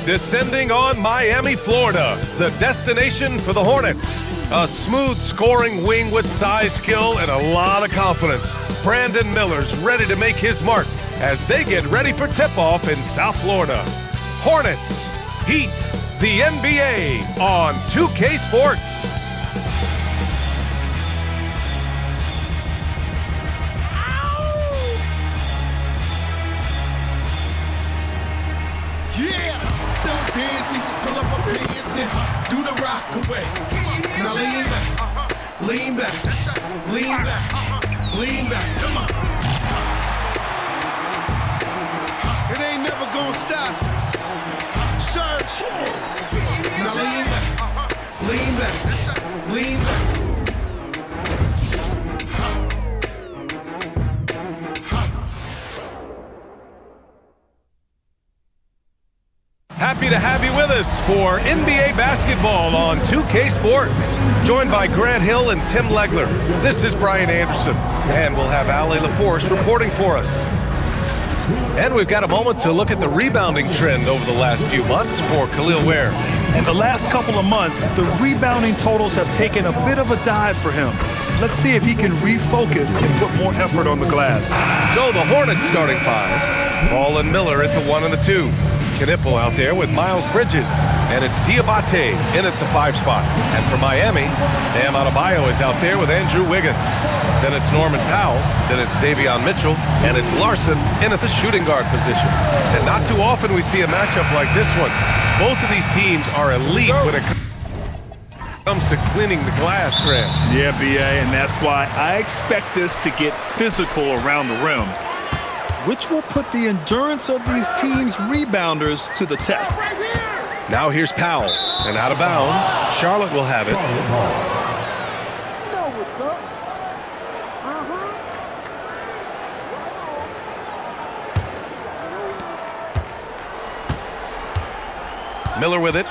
Descending on Miami, Florida, the destination for the Hornets. A smooth scoring wing with size, skill, and a lot of confidence. Brandon Miller's ready to make his mark as they get ready for tip-off in South Florida. Hornets, Heat, the NBA on 2K Sports. Do the rock away. Now lean back, lean back, lean back, lean back. Come on. It ain't never gonna stop. Search. Now lean back, lean back, lean back. Happy to have you with us for NBA basketball on 2K Sports. Joined by Grant Hill and Tim Legler. This is Brian Anderson, and we'll have Ali LaForce reporting for us. And we've got a moment to look at the rebounding trend over the last few months for Khalil Ware. In the last couple of months, the rebounding totals have taken a bit of a dive for him. Let's see if he can refocus and put more effort on the glass. So the Hornets starting five. Ball and Miller at the 1 and the 2. Knipple out there with Miles Bridges, and it's Diabate in at the 5 spot. And for Miami, Bam Adebayo is out there with Andrew Wiggins. Then it's Norman Powell, then it's Davion Mitchell, and it's Larson in at the shooting guard position. And not too often we see a matchup like this one. Both of these teams are elite when it comes to cleaning the glass, Grant. Yeah, B.A., and that's why I expect this to get physical around the rim, which will put the endurance of these teams' rebounders to the test. Now here's Powell, and out of bounds. Charlotte will have it. Miller with it,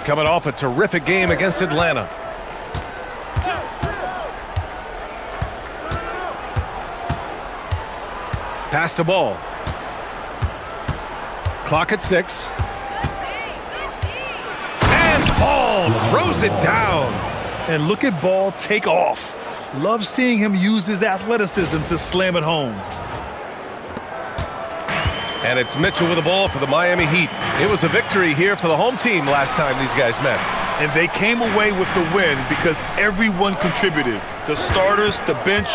coming off a terrific game against Atlanta. Pass the ball. Clock at 6. And Ball throws it down. And look at Ball take off. Love seeing him use his athleticism to slam it home. And it's Mitchell with the ball for the Miami Heat. It was a victory here for the home team last time these guys met. And they came away with the win because everyone contributed. The starters, the bench,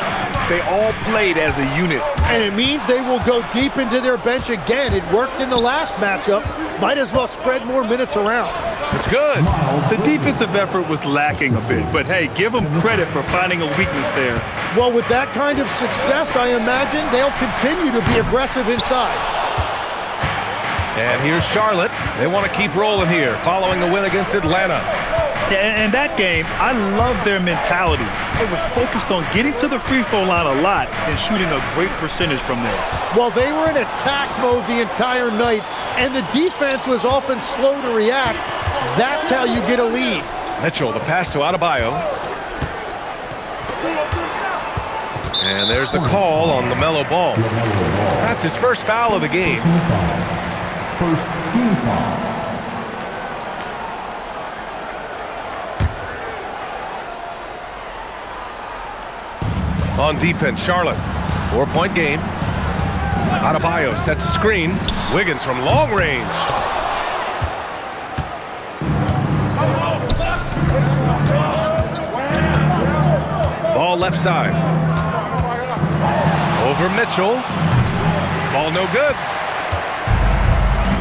they all played as a unit. And it means they will go deep into their bench again. It worked in the last matchup. Might as well spread more minutes around. It's good. The defensive effort was lacking a bit, but hey, give them credit for finding a weakness there. Well, with that kind of success, I imagine they'll continue to be aggressive inside. And here's Charlotte. They want to keep rolling here following the win against Atlanta. And that game, I love their mentality. They were focused on getting to the free throw line a lot and shooting a great percentage from there. Well, they were in attack mode the entire night, and the defense was often slow to react. That's how you get a lead. Mitchell, the pass to Adebayo. And there's the call on LaMelo Ball. That's his first foul of the game. First team foul. On defense, Charlotte. 4-point game. Adebayo sets a screen. Wiggins from long range. Ball left side. Over Mitchell. Ball no good.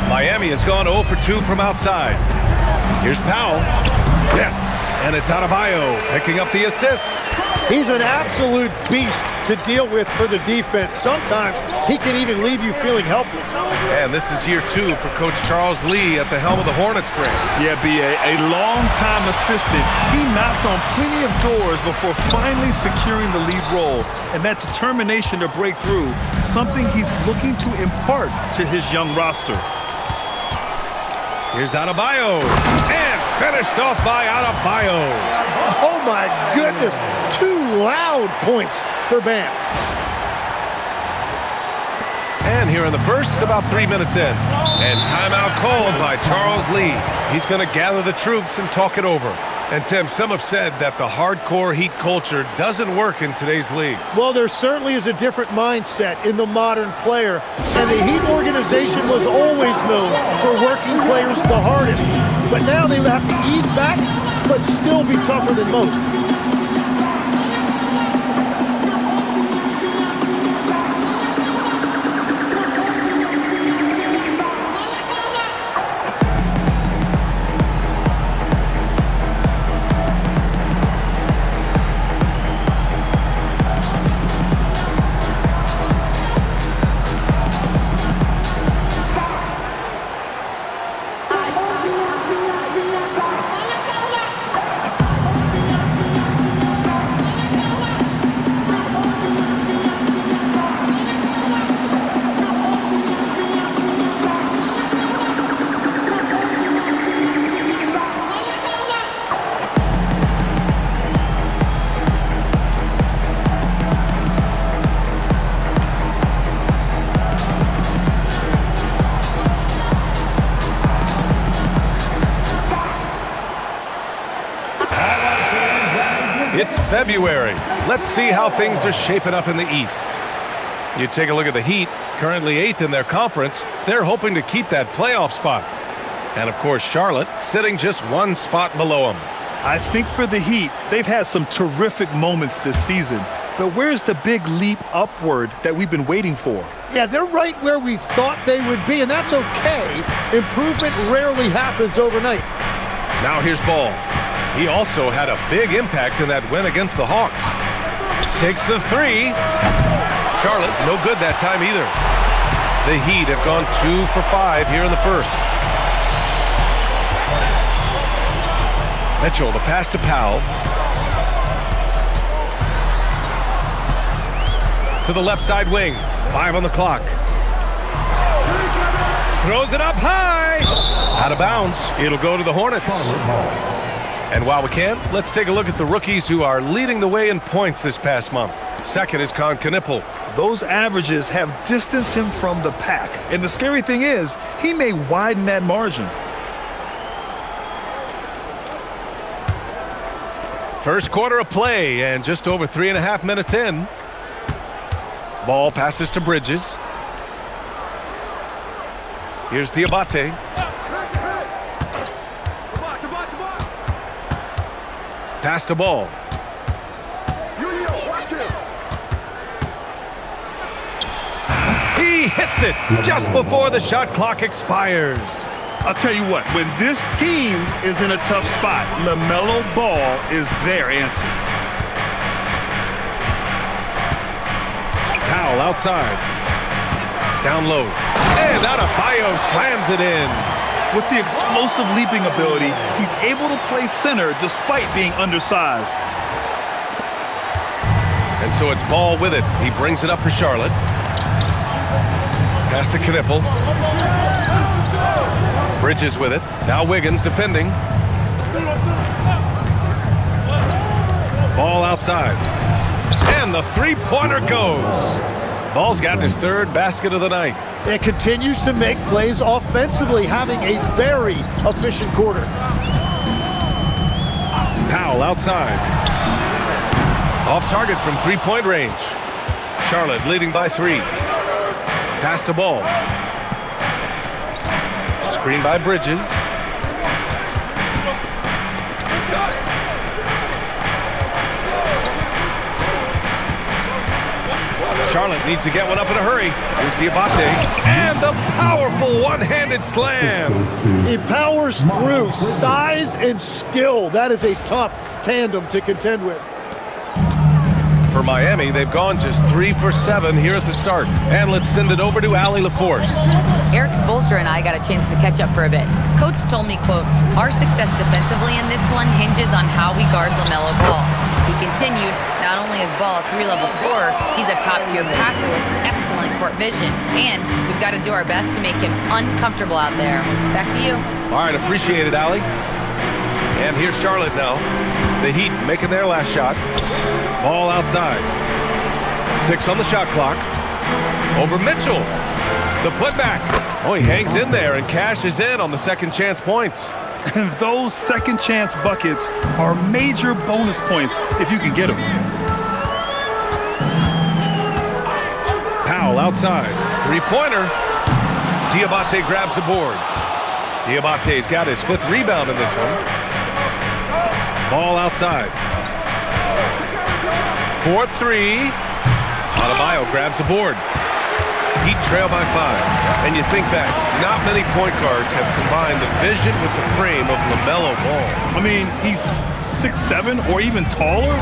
Miami has gone 0 for 2 from outside. Here's Powell. Yes, and it's Adebayo picking up the assist. He's an absolute beast to deal with for the defense. Sometimes he can even leave you feeling helpless. And this is year 2 for Coach Charles Lee at the helm of the Hornets, Grant. Yeah, B.A., a long-time assistant. He knocked on plenty of doors before finally securing the lead role. And that determination to break through, something he's looking to impart to his young roster. Here's Adebayo, and finished off by Adebayo. Oh my goodness, 2 loud points for Bam. And here in the first, about 3 minutes in. And timeout called by Charles Lee. He's going to gather the troops and talk it over. And Tim, some have said that the hardcore Heat culture doesn't work in today's league. Well, there certainly is a different mindset in the modern player. And the Heat organization was always known for working players the hardest. But now they have to ease back, but still be tougher than most. It's February. Let's see how things are shaping up in the East. You take a look at the Heat, currently 8th in their conference. They're hoping to keep that playoff spot. And, of course, Charlotte sitting just one spot below them. I think for the Heat, they've had some terrific moments this season. But where's the big leap upward that we've been waiting for? Yeah, they're right where we thought they would be, and that's okay. Improvement rarely happens overnight. Now here's Ball. He also had a big impact in that win against the Hawks. Takes the three. Charlotte, no good that time either. The Heat have gone 2 for 5 here in the first. Mitchell, the pass to Powell. To the left side wing. 5 on the clock. Throws it up high. Out of bounds. It'll go to the Hornets. And while we can, let's take a look at the rookies who are leading the way in points this past month. Second is Knipple. Those averages have distanced him from the pack. And the scary thing is, he may widen that margin. First quarter of play and just over 3.5 minutes in. Ball passes to Bridges. Here's Diabate. Pass to Ball. He hits it just before the shot clock expires. I'll tell you what, when this team is in a tough spot, LaMelo Ball is their answer. Powell outside. Down low. And Adebayo slams it in. With the explosive leaping ability, he's able to play center despite being undersized. And so it's Ball with it. He brings it up for Charlotte. Pass to Knipple. Bridges with it. Now Wiggins defending. Ball outside. And the three-pointer goes. Ball's got his third basket of the night. It continues to make plays offensively, having a very efficient quarter. Powell outside. Off target from three-point range. Charlotte leading by 3. Pass to Ball. Screen by Bridges. Charlotte needs to get one up in a hurry. Here's Diabate. And the powerful one-handed slam. He powers through. Size and skill. That is a tough tandem to contend with. For Miami, they've gone just 3 for 7 here at the start. And let's send it over to Allie LaForce. Eric Spoelstra and I got a chance to catch up for a bit. Coach told me, quote, "Our success defensively in this one hinges on how we guard LaMelo Ball." He continued, not only is Ball a 3-level scorer, he's a top-tier passer with excellent court vision. And we've got to do our best to make him uncomfortable out there. Back to you. All right, appreciate it, Allie. And here's Charlotte now. The Heat making their last shot. Ball outside. 6 on the shot clock. Over Mitchell. The putback. Oh, he hangs in there and cashes in on the second chance points. And those second chance buckets are major bonus points if you can get them. Powell outside. Three-pointer. Diabate grabs the board. Diabate's got his 5th rebound in this one. Ball outside. 4-3. Adebayo grabs the board. Heat trail by 5. And you think back, not many point guards have combined the vision with the frame of LaMelo Ball. I mean, he's 6'7" or even taller.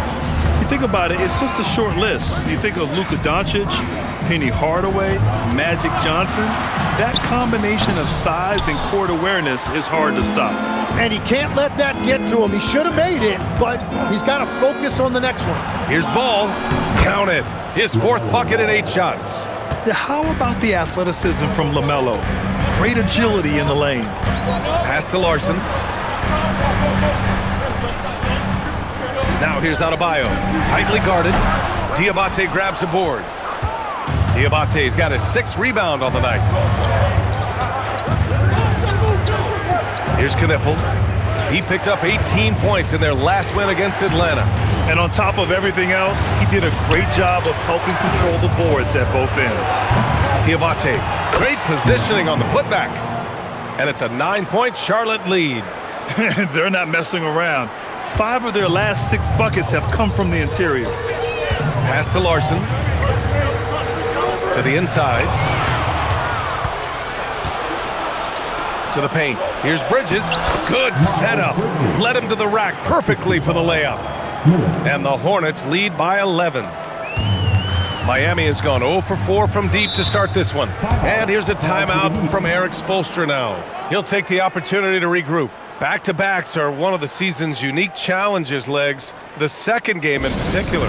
You think about it, it's just a short list. You think of Luka Doncic, Penny Hardaway, Magic Johnson. That combination of size and court awareness is hard to stop. And he can't let that get to him. He should have made it, but he's got to focus on the next one. Here's Ball. Count it. His 4th bucket in 8 shots. How about the athleticism from LaMelo? Great agility in the lane. Pass to Larson. Now here's Adebayo. Tightly guarded. Diabate grabs the board. Diabate's got his 6th rebound on the night. Here's Knipple. He picked up 18 points in their last win against Atlanta. And on top of everything else, he did a great job of helping control the boards at both ends. Diabate, great positioning on the putback. And it's a 9-point Charlotte lead. They're not messing around. 5 of their last 6 buckets have come from the interior. Pass to Larson. To the inside. To the paint. Here's Bridges. Good setup. Led him to the rack perfectly for the layup. And the Hornets lead by 11. Miami has gone 0 for 4 from deep to start this one. And here's a timeout from Eric Spoelstra now. He'll take the opportunity to regroup. Back-to-backs are one of the season's unique challenges, Legs. The second game in particular.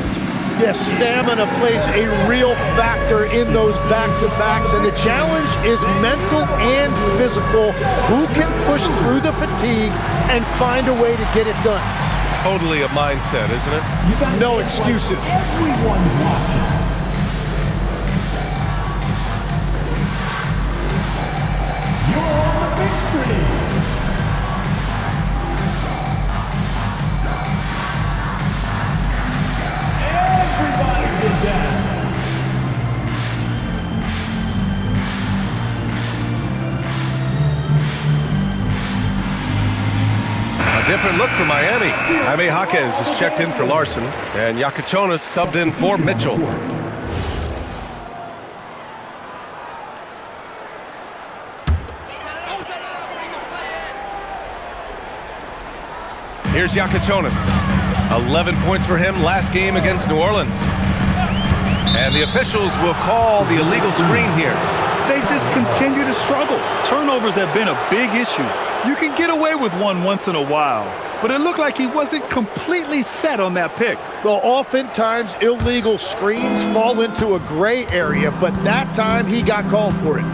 Yes, stamina plays a real factor in those back-to-backs, and the challenge is mental and physical. Who can push through the fatigue and find a way to get it done? Totally a mindset, isn't it? No excuses. Everyone watching. You're on the big screen. Everybody get down. A different look for Miami. Jaime Jaquez has checked in for Larson, and Yakachonis subbed in for Mitchell. Here's Yakachonis. 11 points for him last game against New Orleans. And the officials will call the illegal screen here. They just continue to struggle. Turnovers have been a big issue. You can get away with one once in a while, but it looked like he wasn't completely set on that pick. Well, oftentimes illegal screens fall into a gray area, but that time he got called for it.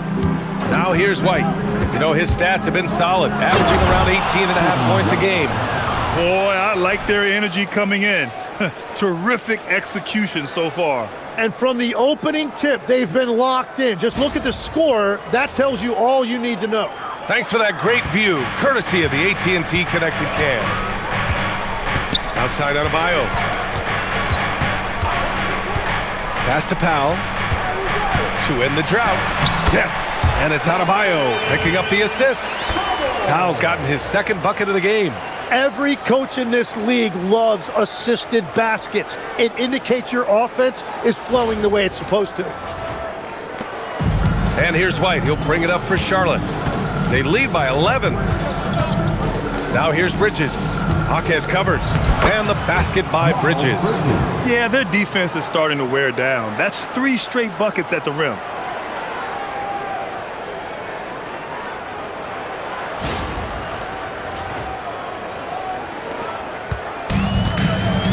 Now here's White. You know, his stats have been solid, averaging around 18.5 points a game. Boy, I like their energy coming in. Terrific execution so far. And from the opening tip, they've been locked in. Just look at the score. That tells you all you need to know. Thanks for that great view, courtesy of the AT&T Connected Cam. Outside Adebayo. Pass to Powell. To end the drought. Yes, and it's Adebayo picking up the assist. Powell's gotten his 2nd bucket of the game. Every coach in this league loves assisted baskets. It indicates your offense is flowing the way it's supposed to. And here's White. He'll bring it up for Charlotte. They lead by 11. Now here's Bridges. Jaquez covers. And the basket by Bridges. Yeah, their defense is starting to wear down. That's 3 straight buckets at the rim.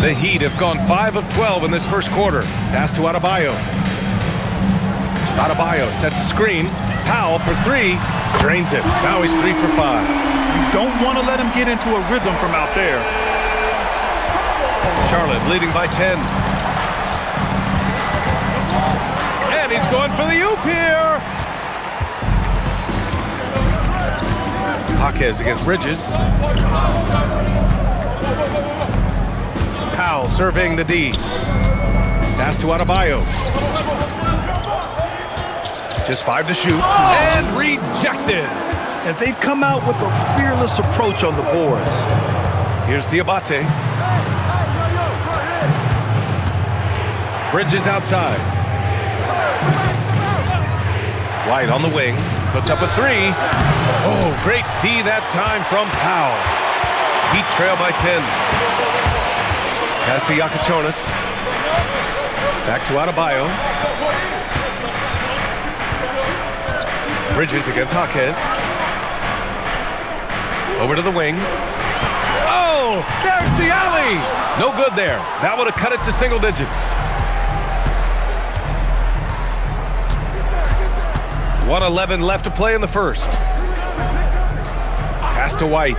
The Heat have gone 5 of 12 in this first quarter. Pass to Adebayo. Adebayo sets a screen. Powell for 3. Drains it. Now he's 3 for 5. You don't want to let him get into a rhythm from out there. Charlotte leading by 10. And he's going for the oop here. Jaquez against Bridges. Powell surveying the D. Pass to Adebayo. Just 5 to shoot. And rejected. And they've come out with a fearless approach on the boards. Here's Diabate. Bridges outside. White on the wing. Puts up a 3. Oh, great D that time from Powell. Heat trail by 10. Pass to Yakachonis. Back to Adebayo. Bridges against Jaquez. Over to the wing. Oh, there's the alley. No good there. That would have cut it to single digits. 1:11 left to play in the first. Pass to White.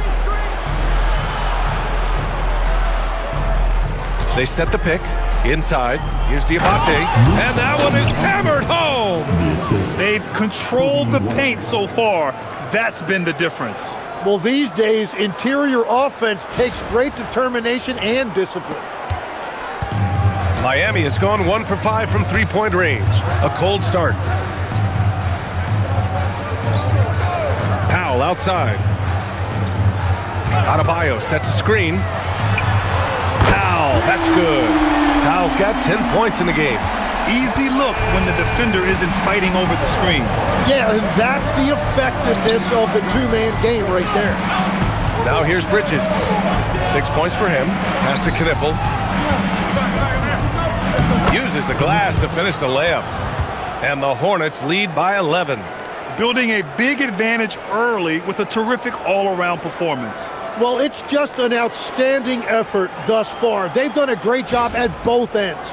They set the pick. Inside. Here's Diabate. And that one is hammered home. They've controlled the paint so far. That's been the difference. Well, these days, interior offense takes great determination and discipline. Miami has gone 1 for 5 from three-point range. A cold start. Powell outside. Adebayo sets a screen. Powell, that's good. Powell's got 10 points in the game. Easy look when the defender isn't fighting over the screen. Yeah, and that's the effectiveness of the two-man game right there. Now here's Bridges. 6 points for him. Pass to Knipple. Uses the glass to finish the layup. And the Hornets lead by 11. Building a big advantage early with a terrific all-around performance. Well, it's just an outstanding effort thus far. They've done a great job at both ends.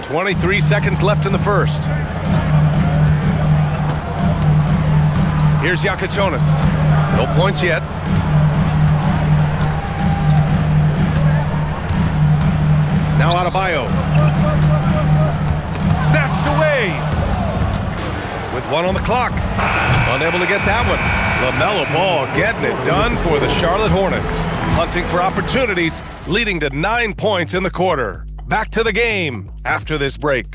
23 seconds left in the first. Here's Yakachonis. No points yet. Now Adebayo. Snatched away. With 1 on the clock. Unable to get that one. LaMelo Ball getting it done for the Charlotte Hornets. Hunting for opportunities, leading to 9 points in the quarter. Back to the game after this break.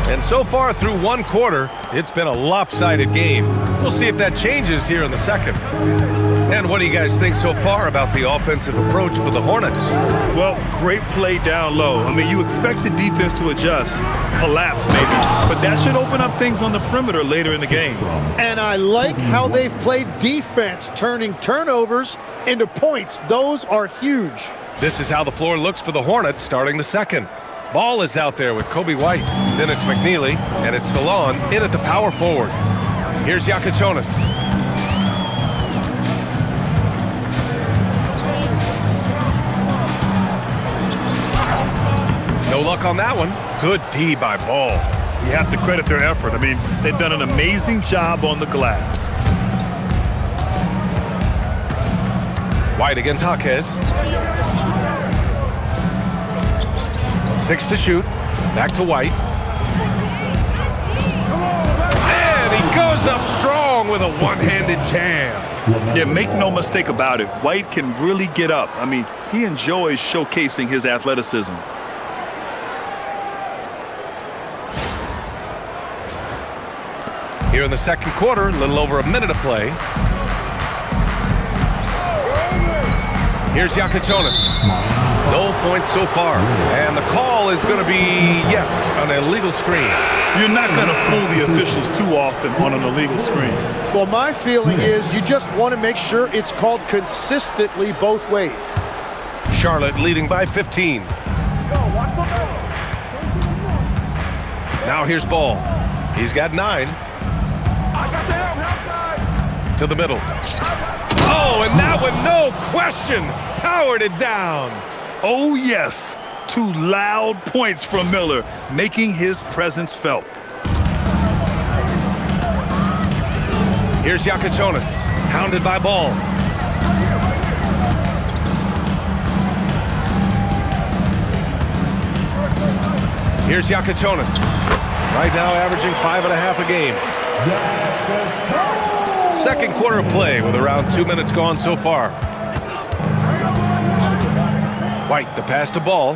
And so far through one quarter, it's been a lopsided game. We'll see if that changes here in the second. And what do you guys think so far about the offensive approach for the Hornets? Well, great play down low. I mean, you expect the defense to adjust, collapse maybe, but that should open up things on the perimeter later in the game. And I like how they've played defense, turning turnovers into points. Those are huge. This is how the floor looks for the Hornets starting the second. Ball is out there with Kobe White. Then it's McNeely, and it's Salon in at the power forward. Here's Yakachonis. No luck on that one. Good D by Ball. You have to credit their effort. I mean, they've done an amazing job on the glass. White against Jaquez. 6 to shoot. Back to White. And he goes up strong with a one-handed jam. Yeah, make no mistake about it. White can really get up. I mean, he enjoys showcasing his athleticism. Here in the second quarter, a little over a minute of play. Here's Yakachonis. No points so far. And the call is going to be, yes, an illegal screen. You're not going to fool the officials too often on an illegal screen. Well, my feeling is you just want to make sure it's called consistently both ways. Charlotte leading by 15. Now here's Ball. He's got 9. To the middle. Oh, and that one, no question, powered it down. Oh, yes. 2 loud points from Miller, making his presence felt. Here's Jonas, hounded by Ball. Here's Jonas, right now averaging 5.5 a game. Second quarter of play with around 2 minutes gone so far. White, the pass to Ball.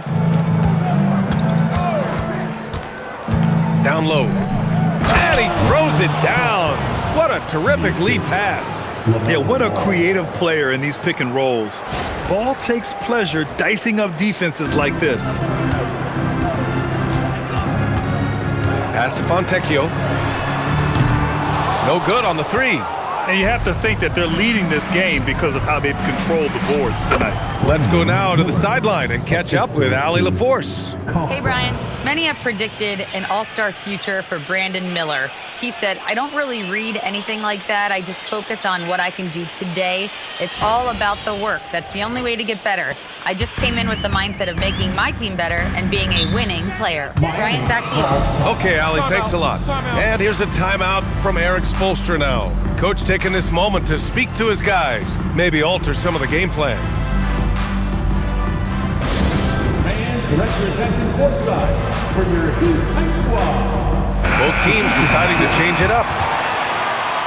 Down low. And he throws it down. What a terrific lead pass. Yeah, what a creative player in these pick and rolls. Ball takes pleasure dicing up defenses like this. Pass to Fontecchio. No good on the 3. And you have to think that they're leading this game because of how they've controlled the boards tonight. Let's go now to the sideline and catch up with Allie LaForce. Hey, Brian. Many have predicted an all-star future for Brandon Miller. He said, I don't really read anything like that. I just focus on what I can do today. It's all about the work. That's the only way to get better. I just came in with the mindset of making my team better and being a winning player. Brian, back to you. Okay, Allie, thanks a lot. And here's a timeout from Eric Spoelstra now. Coach taking this moment to speak to his guys, maybe alter some of the game plan. Fans, direct your attention courtside for your Heat Ice Squad. Both teams deciding to change it up.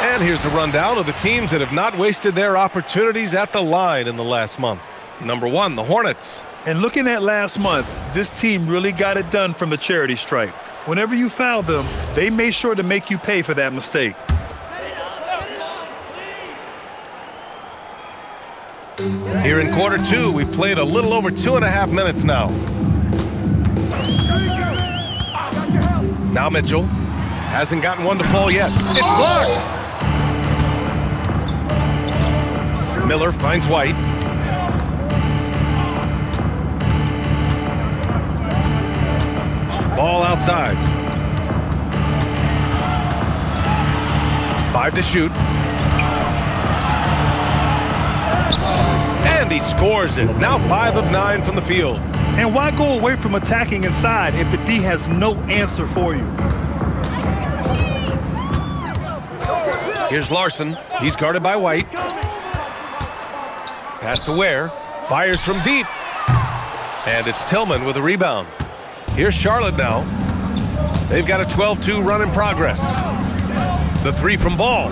And here's a rundown of the teams that have not wasted their opportunities at the line in the last month. Number 1, the Hornets. And looking at last month, this team really got it done from the charity stripe. Whenever you fouled them, they made sure to make you pay for that mistake. Here in quarter 2, we played a little over 2.5 minutes now. Now Mitchell hasn't gotten one to fall yet. It's blocked. Miller finds White. Ball outside. 5 to shoot. And he scores it. Now 5 of 9 from the field. And why go away from attacking inside if the D has no answer for you? Here's Larson. He's guarded by White. Pass to Ware. Fires from deep. And it's Tillman with a rebound. Here's Charlotte now. They've got a 12-2 run in progress. The 3 from Ball.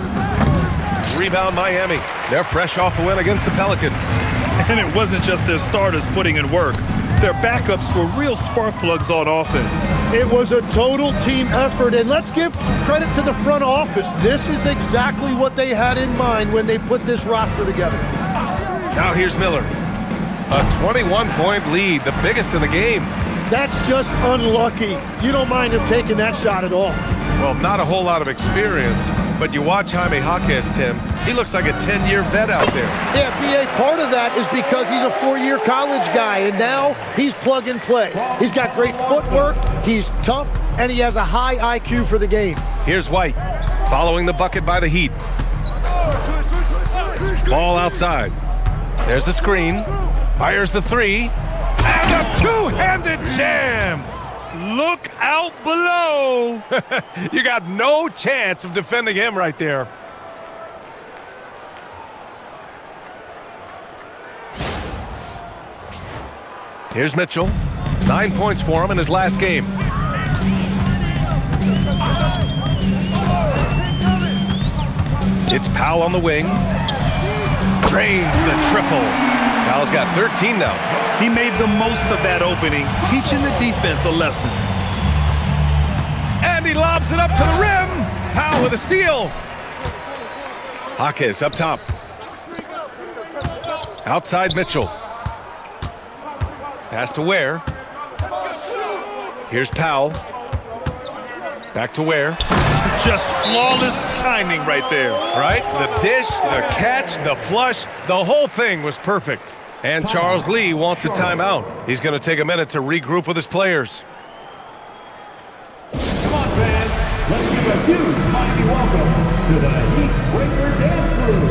Rebound Miami. They're fresh off a win against the Pelicans. And it wasn't just their starters putting in work. Their backups were real spark plugs on offense. It was a total team effort, and let's give credit to the front office. This is exactly what they had in mind when they put this roster together. Now here's Miller. A 21-point lead, the biggest in the game. That's just unlucky. You don't mind him taking that shot at all. Well, not a whole lot of experience, but you watch Jaime Jaquez, Tim. He looks like a 10-year vet out there. Yeah, B.A., part of that is because he's a 4-year college guy, and now he's plug and play. He's got great footwork, he's tough, and he has a high IQ for the game. Here's White, following the bucket by the Heat. Ball outside. There's a screen. Fires the 3. And a two-handed jam! Look out below! You got no chance of defending him right there. Here's Mitchell. 9 points for him in his last game. It's Powell on the wing. Drains the triple. Powell's got 13 now. He made the most of that opening, teaching the defense a lesson. And he lobs it up to the rim. Powell with a steal. Jaquez up top. Outside Mitchell. Pass to Ware. Here's Powell. Back to Ware. Just flawless timing right there. Right? The dish, the catch, the flush, the whole thing was perfect. And Charles Lee wants a timeout. He's going to take a minute to regroup with his players. Come on, fans. Let's give a huge mighty welcome to the Heat Breaker Dance Crew.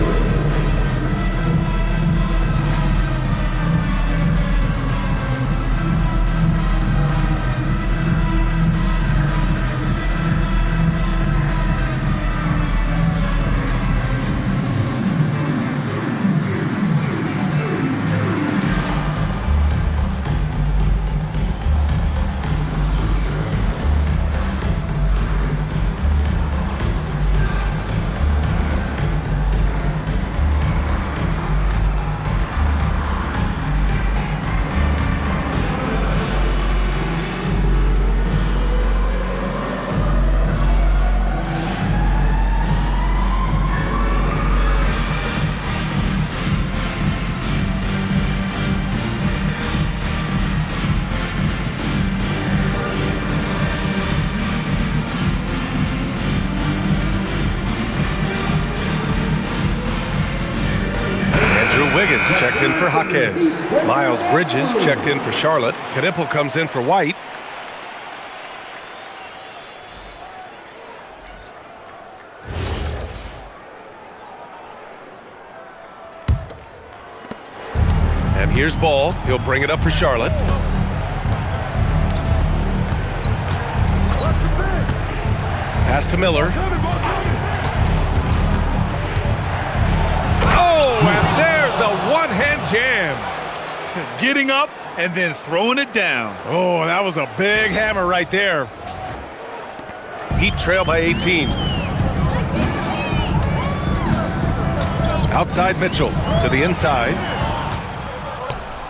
checked in for Jaquez. Miles Bridges checked in for Charlotte. Knipple comes in for White. And here's Ball. He'll bring it up for Charlotte. Pass to Miller. Oh, and there's a one-hand jam. Getting up and then throwing it down. Oh, that was a big hammer right there. Heat trail by 18. Outside Mitchell to the inside.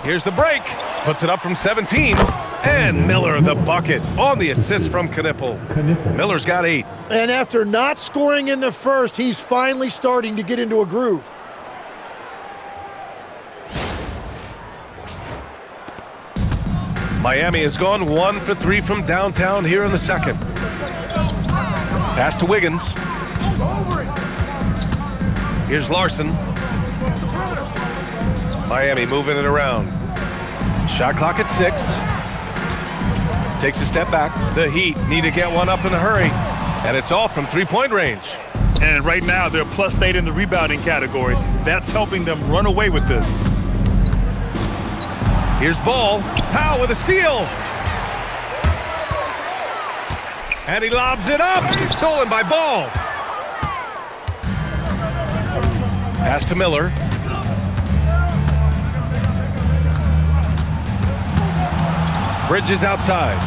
Here's the break. Puts it up from 17. And Miller the bucket on the assist from Knipple. Miller's got 8. And after not scoring in the first, he's finally starting to get into a groove. Miami has gone 1 for 3 from downtown here in the second. Pass to Wiggins. Here's Larson. Miami moving it around. Shot clock at 6. Takes a step back. The Heat need to get one up in a hurry. And it's off from three-point range. And right now they're +8 in the rebounding category. That's helping them run away with this. Here's Ball. Powell with a steal. And he lobs it up. Stolen by Ball. Pass to Miller. Bridges outside.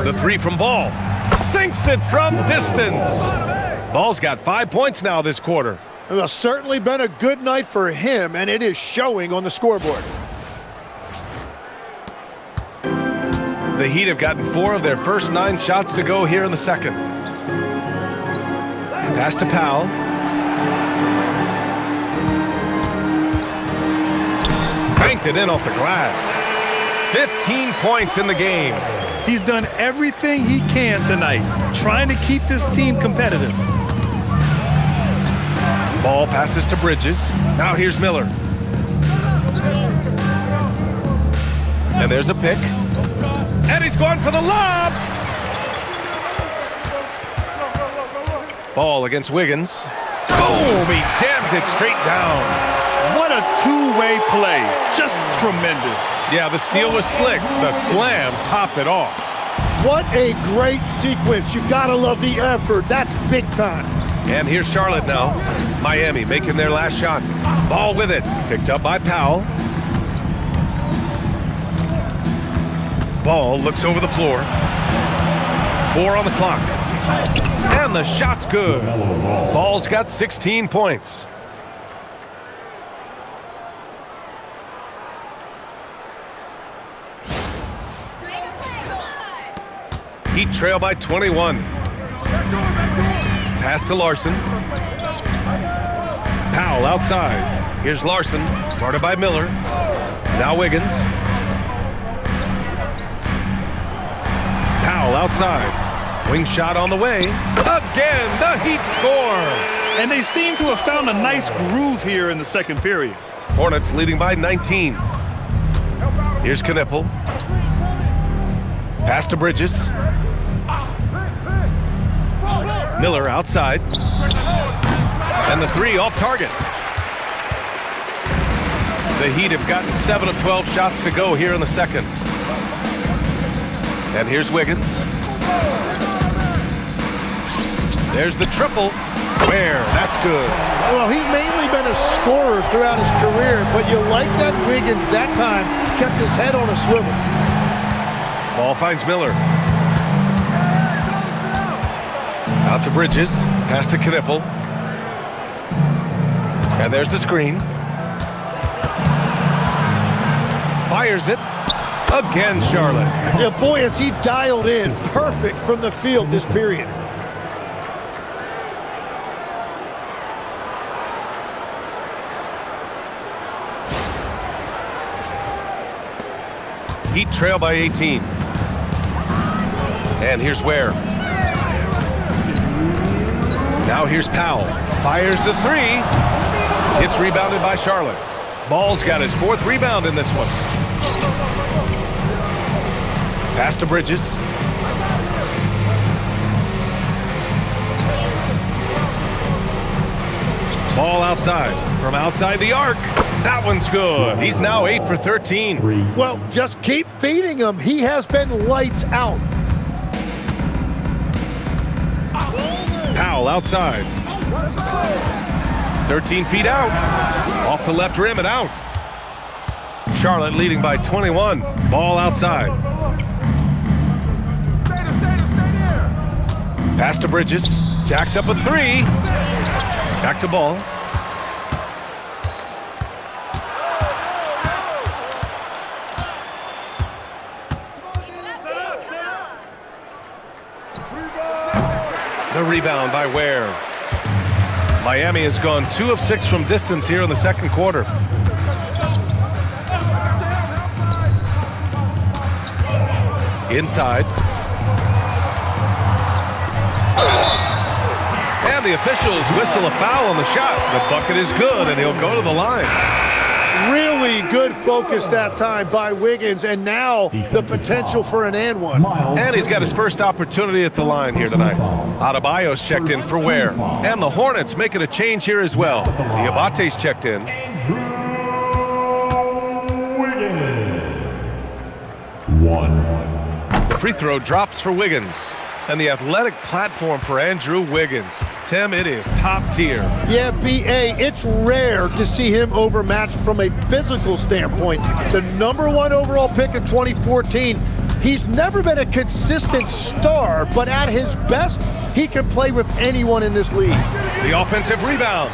The 3 from Ball. Sinks it from distance. Ball's got 5 points now this quarter. It's certainly been a good night for him, and it is showing on the scoreboard. The Heat have gotten 4 of their first 9 shots to go here in the second. Pass to Powell. Banked it in off the glass. 15 points in the game. He's done everything he can tonight, trying to keep this team competitive. Ball passes to Bridges. Now here's Miller. And there's a pick. And he's going for the lob. Ball against Wiggins. Boom! He jams it straight down. What a two-way play. Just tremendous. Yeah, the steal was slick. The slam topped it off. What a great sequence. You've got to love the effort. That's big time. And here's Charlotte now. Miami making their last shot. Ball with it. Picked up by Powell. Ball looks over the floor. 4 on the clock. And the shot's good. Ball's got 16 points. Heat trail by 21. Pass to Larson. Powell outside. Here's Larson, guarded by Miller. Now Wiggins. Powell outside. Wing shot on the way. Again, the Heat score. And they seem to have found a nice groove here in the second period. Hornets leading by 19. Here's Knipple. Pass to Bridges. Miller outside. And the 3 off target. The Heat have gotten 7 of 12 shots to go here in the second. And here's Wiggins. There's the triple. Where? That's good. Well, he's mainly been a scorer throughout his career, but you like that Wiggins that time kept his head on a swivel. Ball finds Miller. Out to Bridges. Pass to Knipple. And there's the screen. Fires it. Again, Charlotte. Yeah, boy, is he dialed in. Perfect from the field this period. Heat trail by 18. And here's Ware. Now here's Powell. Fires the 3. It's rebounded by Charlotte. Ball's got his 4th rebound in this one. Pass to Bridges. Ball outside. From outside the arc. That one's good. He's now 8 for 13. Well, just keep feeding him. He has been lights out. Powell outside. 13 feet out. Off the left rim and out. Charlotte leading by 21. Ball outside. Pass to Bridges. Jacks up a 3. Back to Ball. The rebound by Ware. Miami has gone 2 of 6 from distance here in the second quarter. Inside. And the officials whistle a foul on the shot. The bucket is good, and he'll go to the line. Really good focus that time by Wiggins, and now the potential for an and one. And he's got his first opportunity at the line here tonight. Adebayo's checked in for Ware. And the Hornets making a change here as well. Diabate's checked in. The free throw drops for Wiggins. And the athletic platform for Andrew Wiggins. Tim, it is top tier. Yeah, B.A., it's rare to see him overmatched from a physical standpoint. The #1 overall pick in 2014. He's never been a consistent star, but at his best, he can play with anyone in this league. The offensive rebound.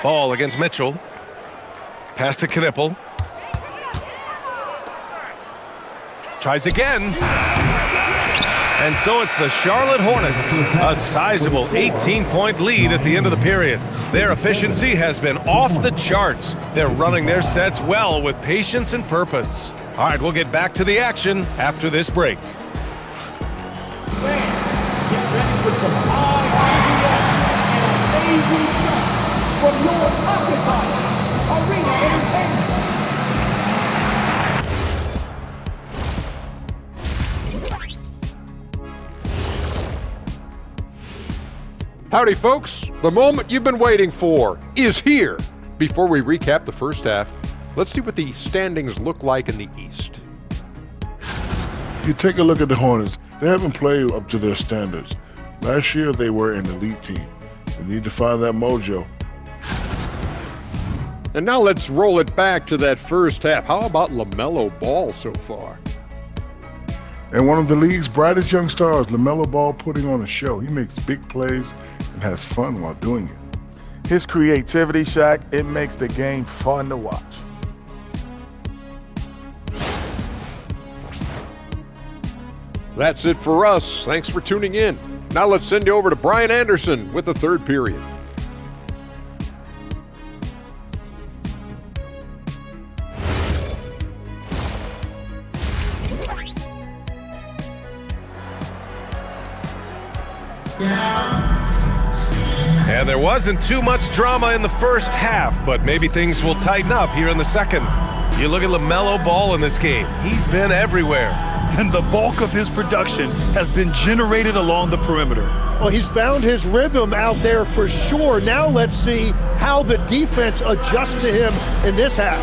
Ball against Mitchell. Pass to Knipple. Tries again. And so it's the Charlotte Hornets, a sizable 18-point lead at the end of the period. Their efficiency has been off the charts. They're running their sets well with patience and purpose. All right, we'll get back to the action after this break. Get ready for some high amazing stuff from your occupier, Arena Entertainment. Howdy, folks. The moment you've been waiting for is here. Before we recap the first half, let's see what the standings look like in the East. You take a look at the Hornets. They haven't played up to their standards. Last year, they were an elite team. We need to find that mojo. And now let's roll it back to that first half. How about LaMelo Ball so far? And one of the league's brightest young stars, LaMelo Ball, putting on a show. He makes big plays and has fun while doing it. His creativity, Shaq, it makes the game fun to watch. That's it for us. Thanks for tuning in. Now let's send you over to Brian Anderson with the third period. And there wasn't too much drama in the first half, but maybe things will tighten up here in the second. You look at LaMelo Ball in this game. He's been everywhere. And the bulk of his production has been generated along the perimeter. Well, he's found his rhythm out there for sure. Now let's see how the defense adjusts to him in this half.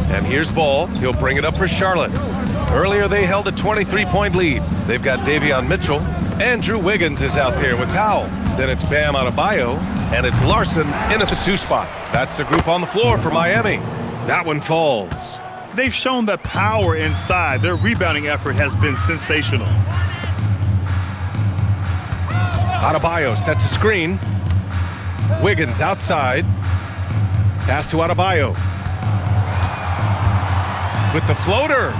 And here's Ball. He'll bring it up for Charlotte. Earlier, they held a 23-point lead. They've got Davion Mitchell. Andrew Wiggins is out there with Powell. Then it's Bam Adebayo, and it's Larson in at the 2 spot. That's the group on the floor for Miami. That one falls. They've shown the power inside. Their rebounding effort has been sensational. Adebayo sets a screen. Wiggins outside. Pass to Adebayo. With the floater.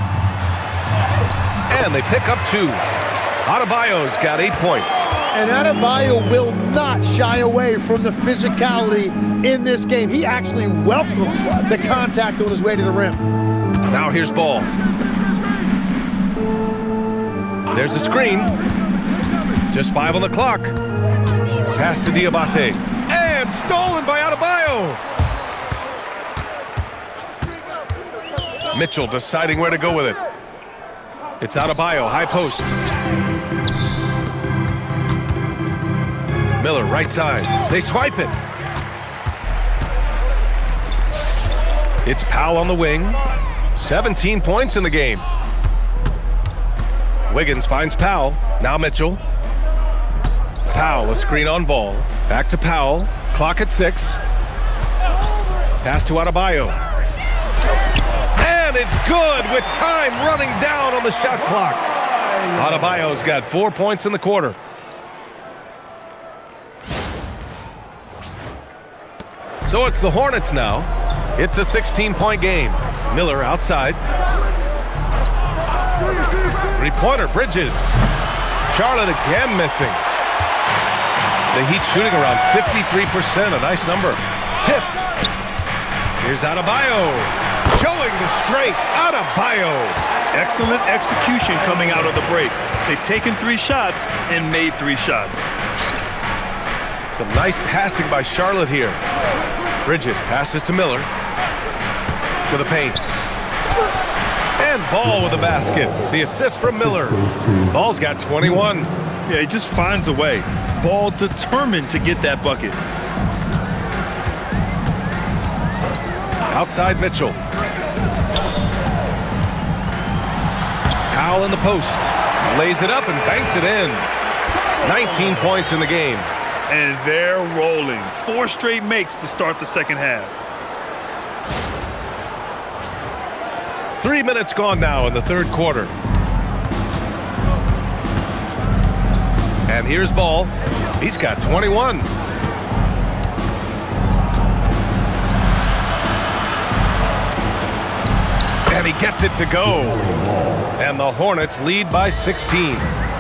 And they pick up 2. Adebayo's got 8 points. And Adebayo will not shy away from the physicality in this game. He actually welcomes the contact on his way to the rim. Now here's Ball. There's a screen. Just 5 on the clock. Pass to Diabate. And stolen by Adebayo. Mitchell deciding where to go with it. It's Adebayo, high post. Miller, right side. They swipe it. It's Powell on the wing. 17 points in the game. Wiggins finds Powell. Now Mitchell. Powell, a screen on Ball. Back to Powell. Clock at 6. Pass to Adebayo. And it's good with time running down on the shot clock. Adebayo's got 4 points in the quarter. So it's the Hornets now. It's a 16-point game. Miller outside. Three-pointer, Bridges. Charlotte again missing. The Heat shooting around 53%, a nice number. Tipped. Here's Adebayo. Showing the strength. Adebayo. Excellent execution coming out of the break. They've taken 3 shots and made 3 shots. Some nice passing by Charlotte here. Bridges passes to Miller. To the paint. And Ball with the basket. The assist from Miller. Ball's got 21. Yeah, he just finds a way. Ball determined to get that bucket. Outside Mitchell. Powell in the post. Lays it up and banks it in. 19 points in the game. And they're rolling. 4 straight makes to start the second half. 3 minutes gone now in the third quarter. And here's Ball. He's got 21. And he gets it to go. And the Hornets lead by 16.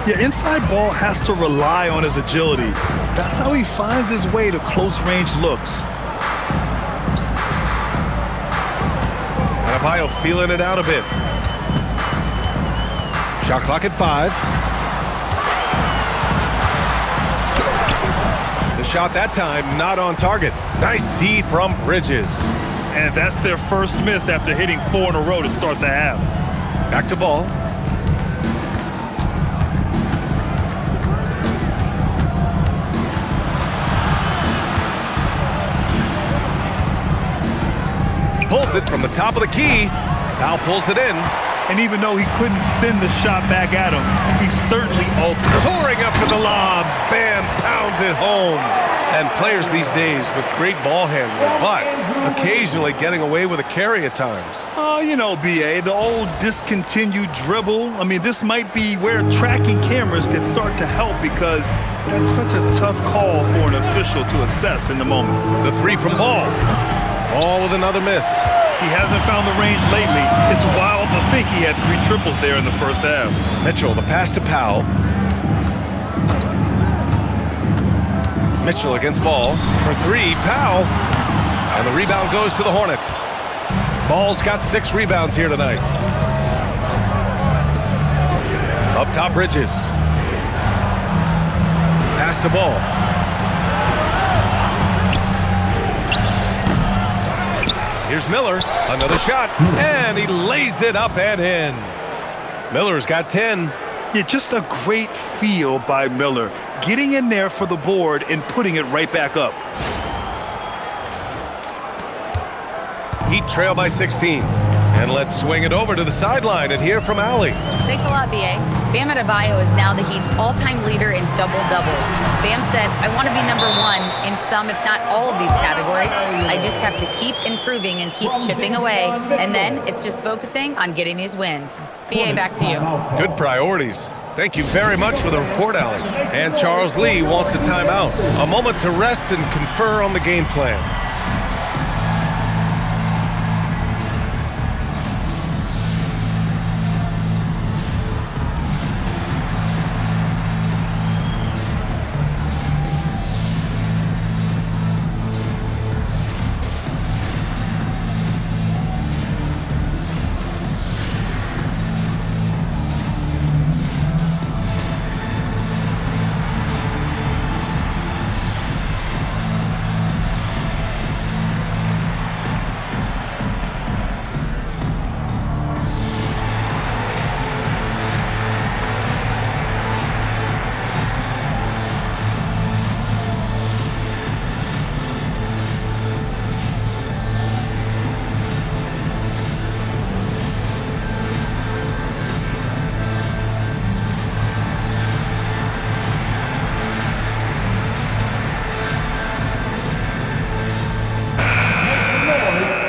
Yeah, inside Ball has to rely on his agility. That's how he finds his way to close-range looks. Adebayo feeling it out a bit. Shot clock at 5. The shot that time not on target. Nice D from Bridges. And that's their first miss after hitting 4 in a row to start the half. Back to Ball. Pulls it from the top of the key. Now pulls it in. And even though he couldn't send the shot back at him, he certainly altered. Soaring up for the lob. Bam, pounds it home. And players these days with great ball handling, but occasionally getting away with a carry at times. Oh, you know, B.A., the old discontinued dribble. I mean, this might be where tracking cameras can start to help because that's such a tough call for an official to assess in the moment. The 3 from Ball. Ball with another miss. He hasn't found the range lately. It's wild to think he had 3 triples there in the first half. Mitchell, the pass to Powell. Mitchell against Ball for 3. Powell. And the rebound goes to the Hornets. Ball's got 6 rebounds here tonight. Up top, Bridges. Pass to Ball. Here's Miller, another shot, and he lays it up and in. Miller's got 10. Yeah, just a great feel by Miller, getting in there for the board and putting it right back up. Heat trail by 16. And let's swing it over to the sideline and hear from Allie. Thanks a lot, B.A. Bam Adebayo is now the Heat's all-time leader in double-doubles. Bam said, I want to be number 1 in some, if not all of these categories. I just have to keep improving and keep chipping away. And then it's just focusing on getting these wins. B.A., back to you. Good priorities. Thank you very much for the report, Allie. And Charles Lee wants a timeout. A moment to rest and confer on the game plan.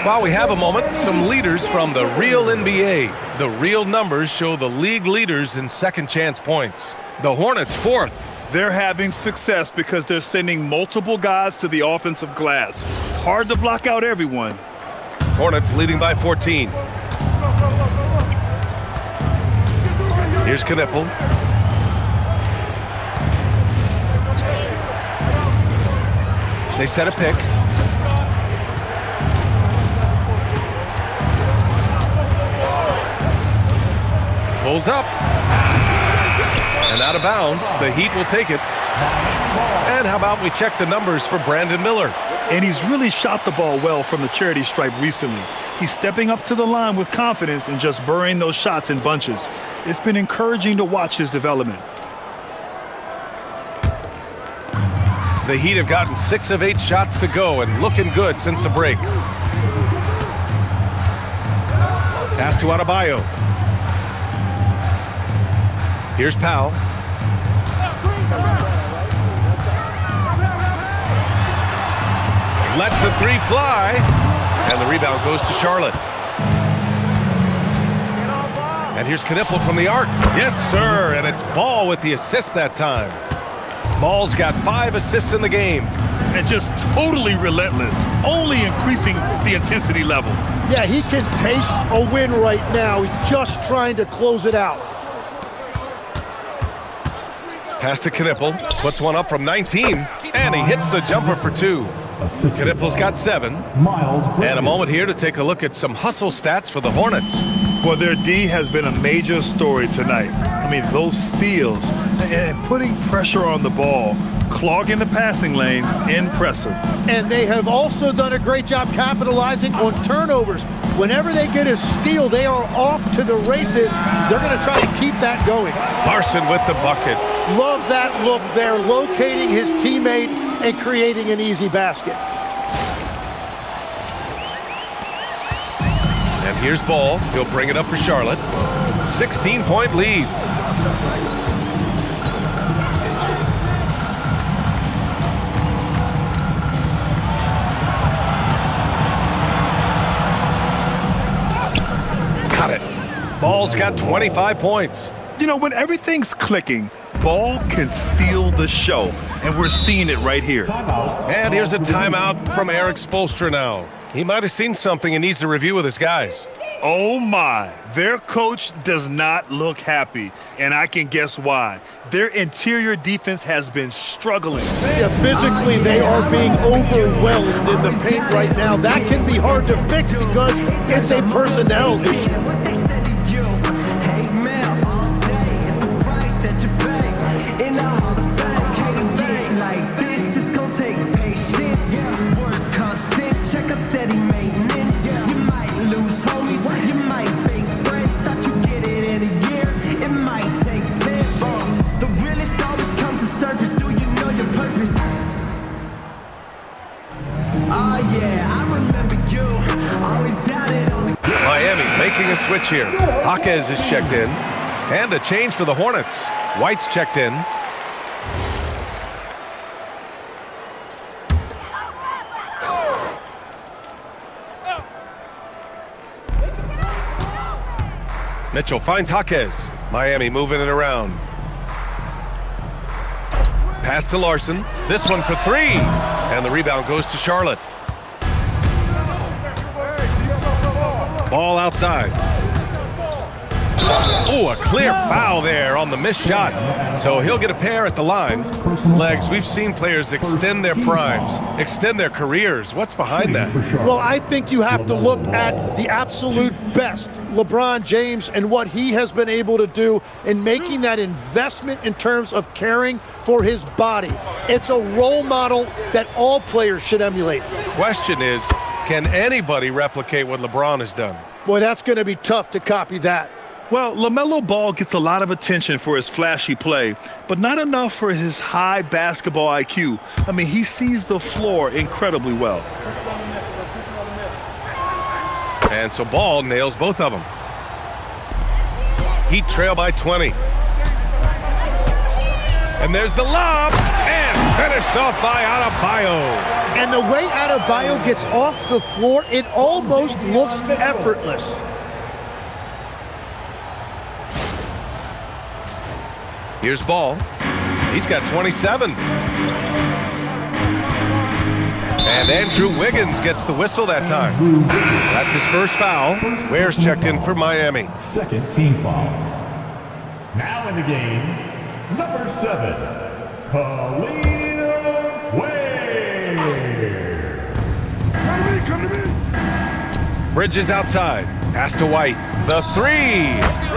While we have a moment, some leaders from the real NBA. The real numbers show the league leaders in second chance points. The Hornets 4th. They're having success because they're sending multiple guys to the offensive glass. Hard to block out everyone. Hornets leading by 14. Here's Knipple. They set a pick. Pulls up. And out of bounds, the Heat will take it. And how about we check the numbers for Brandon Miller? And he's really shot the ball well from the charity stripe recently. He's stepping up to the line with confidence and just burying those shots in bunches. It's been encouraging to watch his development. The Heat have gotten 6 of 8 shots to go and looking good since the break. Pass to Adebayo. Here's Powell. Lets the 3 fly. And the rebound goes to Charlotte. And here's Knipple from the arc. Yes, sir. And it's Ball with the assist that time. Ball's got 5 assists in the game. And just totally relentless, only increasing the intensity level. Yeah, he can taste a win right now. He's just trying to close it out. Pass to Knipple. Puts one up from 19. And he hits the jumper for 2. Knipple's got 7. And a moment here to take a look at some hustle stats for the Hornets. Well, their D has been a major story tonight. I mean, those steals and putting pressure on the ball, clogging the passing lanes, impressive. And they have also done a great job capitalizing on turnovers. Whenever they get a steal, they are off to the races. They're going to try to keep that going. Larson with the bucket. Love that look there, locating his teammate and creating an easy basket. And here's Ball. He'll bring it up for Charlotte. 16-point lead. Got it. Ball's got 25 points. You know, when everything's clicking, Ball can steal the show, and we're seeing it right here. And here's a timeout from Eric Spoelstra now. He might have seen something and needs to review with his guys. Oh my, their coach does not look happy, and I can guess why. Their interior defense has been struggling. Yeah, physically they are being overwhelmed in the paint right now. That can be hard to fix because it's a personnel issue. Making a switch here. Jaquez is checked in. And a change for the Hornets. White's checked in. Mitchell finds Jaquez. Miami moving it around. Pass to Larson. This one for 3. And the rebound goes to Charlotte. Ball outside. Oh, a clear foul there on the missed shot. So he'll get a pair at the line. Legs, we've seen players extend their primes, extend their careers. What's behind that? Well, I think you have to look at the absolute best, LeBron James, and what he has been able to do in making that investment in terms of caring for his body. It's a role model that all players should emulate. Question is, can anybody replicate what LeBron has done? Boy, that's going to be tough to copy that. Well, LaMelo Ball gets a lot of attention for his flashy play, but not enough for his high basketball IQ. I mean, he sees the floor incredibly well. And so Ball nails both of them. Heat trail by 20. And there's the lob, and finished off by Adebayo. And the way Adebayo gets off the floor, it almost looks effortless. Here's Ball. He's got 27. And Andrew Wiggins gets the whistle that time. That's his first foul. Ware's checked in for Miami. Second team foul. Now in the game, number 7, Khalil Ware. Come to me. Bridges outside. Pass to White. The three.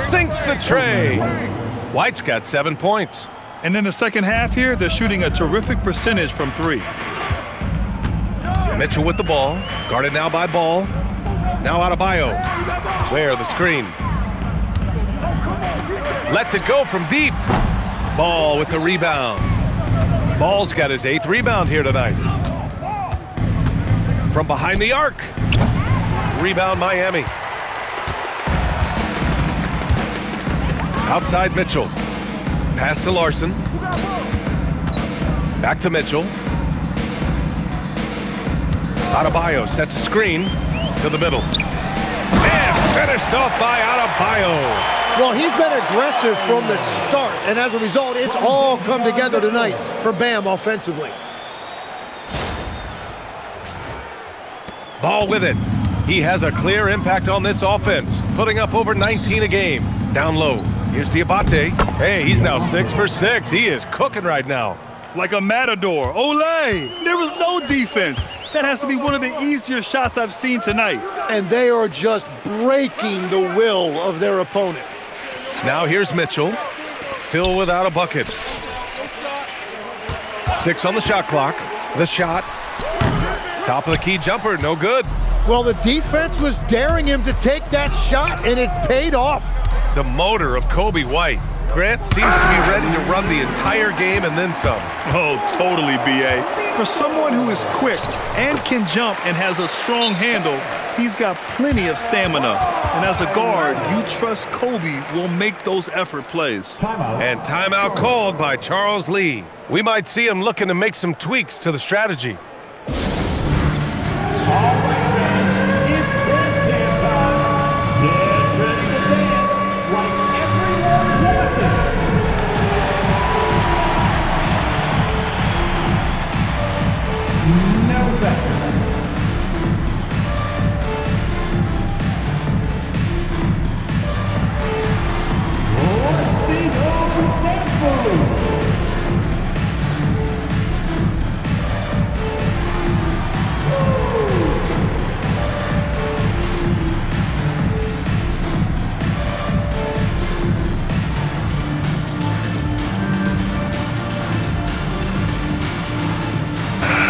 Sinks the tray. White's got 7 points. And in the second half here, they're shooting a terrific percentage from 3. Mitchell with the ball. Guarded now by Ball. Now Adebayo. Ware the screen. Lets it go from deep. Ball with the rebound. Ball's got his 8th rebound here tonight. From behind the arc. Rebound Miami. Outside Mitchell. Pass to Larson. Back to Mitchell. Adebayo sets a screen to the middle. And finished off by Adebayo. Well, he's been aggressive from the start, and as a result, it's all come together tonight for Bam offensively. Ball with it. He has a clear impact on this offense, putting up over 19 a game. Down low. Here's Diabate. Hey, he's now 6 for 6. He is cooking right now. Like a matador. Olay! There was no defense. That has to be one of the easier shots I've seen tonight. And they are just breaking the will of their opponent. Now here's Mitchell, still without a bucket. 6 on the shot clock. The shot. Top of the key jumper, no good. Well, the defense was daring him to take that shot, and it paid off. The motor of Kobe White. Grant seems to be ready to run the entire game and then some. Oh, totally, B.A. For someone who is quick and can jump and has a strong handle, he's got plenty of stamina. And as a guard, you trust Kobe will make those effort plays. And timeout called by Charles Lee. We might see him looking to make some tweaks to the strategy.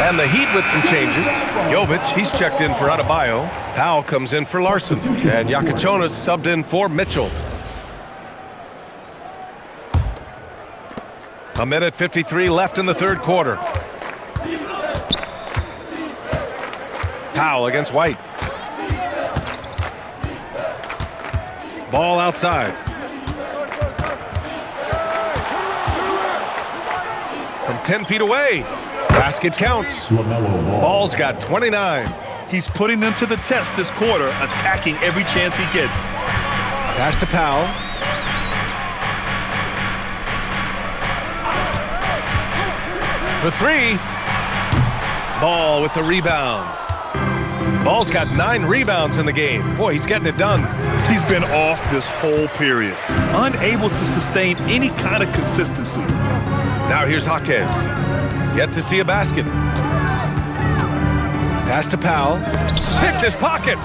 And the Heat with some changes. Jovic, he's checked in for Adebayo. Powell comes in for Larson. And Yakachonis subbed in for Mitchell. A minute 53 left in the third quarter. Powell against White. Ball outside. From 10 feet away. Basket counts. Ball's got 29. He's putting them to the test this quarter, attacking every chance he gets. Pass to Powell. For 3. Ball with the rebound. Ball's got 9 rebounds in the game. Boy, he's getting it done. He's been off this whole period, unable to sustain any kind of consistency. Now here's Jaquez. Yet to see a basket. Pass to Powell. Picked his pocket.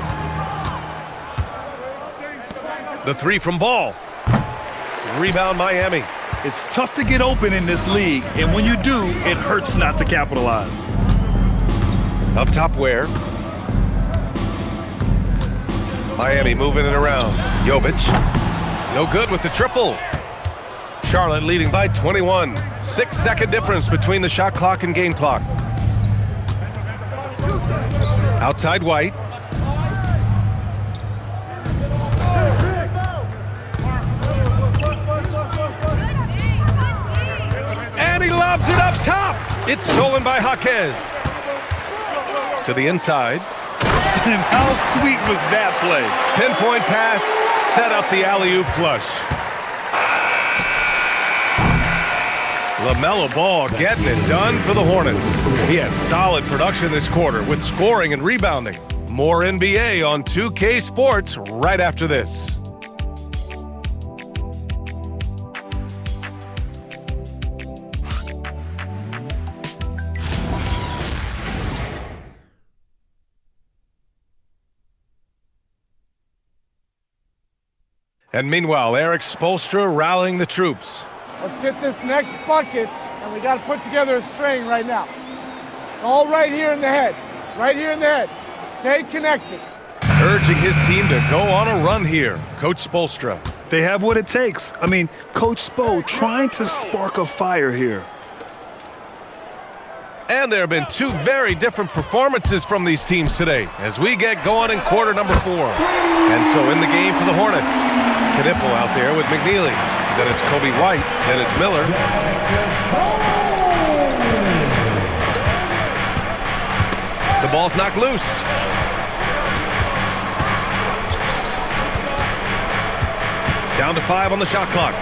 The 3 from Ball. Rebound Miami. It's tough to get open in this league, and when you do, it hurts not to capitalize. Up top Ware. Miami moving it around. Jovic. No good with the triple. Charlotte leading by 21. 6-second difference between the shot clock and game clock. Outside White. And he lobs it up top. It's stolen by Jaquez. To the inside. And how sweet was that play? Pinpoint pass, set up the alley-oop flush. LaMelo Ball getting it done for the Hornets. He had solid production this quarter with scoring and rebounding. More NBA on 2K Sports right after this. And meanwhile, Eric Spoelstra rallying the troops. Let's get this next bucket, and we got to put together a string right now. It's all right here in the head. It's right here in the head. Stay connected. Urging his team to go on a run here, Coach Spoelstra. They have what it takes. I mean, Coach Spo trying to spark a fire here. And there have been two very different performances from these teams today as we get going in quarter number 4. And so in the game for the Hornets, Knipple out there with McNeely. Then it's Kobe White. Then it's Miller. The ball's knocked loose. Down to 5 on the shot clock.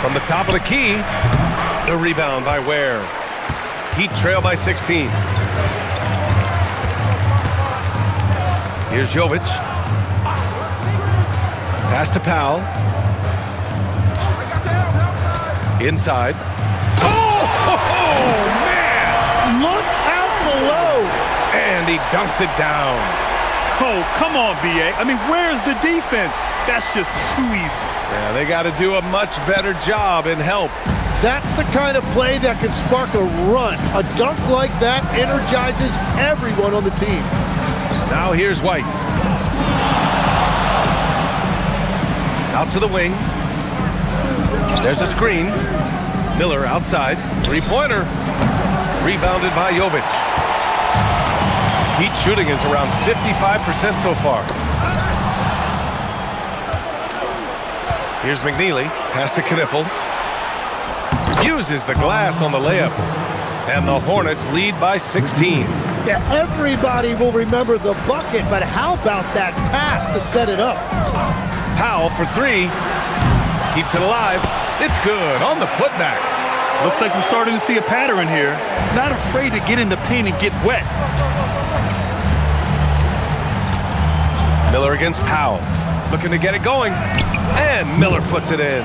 From the top of the key, the rebound by Ware. Heat trail by 16. Here's Jovic. Pass to Powell. Inside. Oh, man! Look out below. And he dunks it down. Oh, come on, B.A. I mean, where's the defense? That's just too easy. Yeah, they got to do a much better job in help. That's the kind of play that can spark a run. A dunk like that energizes everyone on the team. Now here's White. Out to the wing. There's a screen. Miller outside. Three-pointer. Rebounded by Jovic. Heat shooting is around 55% so far. Here's McNeely. Pass to Knipple. Uses the glass on the layup. And the Hornets lead by 16. Yeah, everybody will remember the bucket, but how about that pass to set it up? Powell for 3. Keeps it alive. It's good on the putback. Looks like we're starting to see a pattern here. Not afraid to get in the paint and get wet. Miller against Powell. Looking to get it going. And Miller puts it in.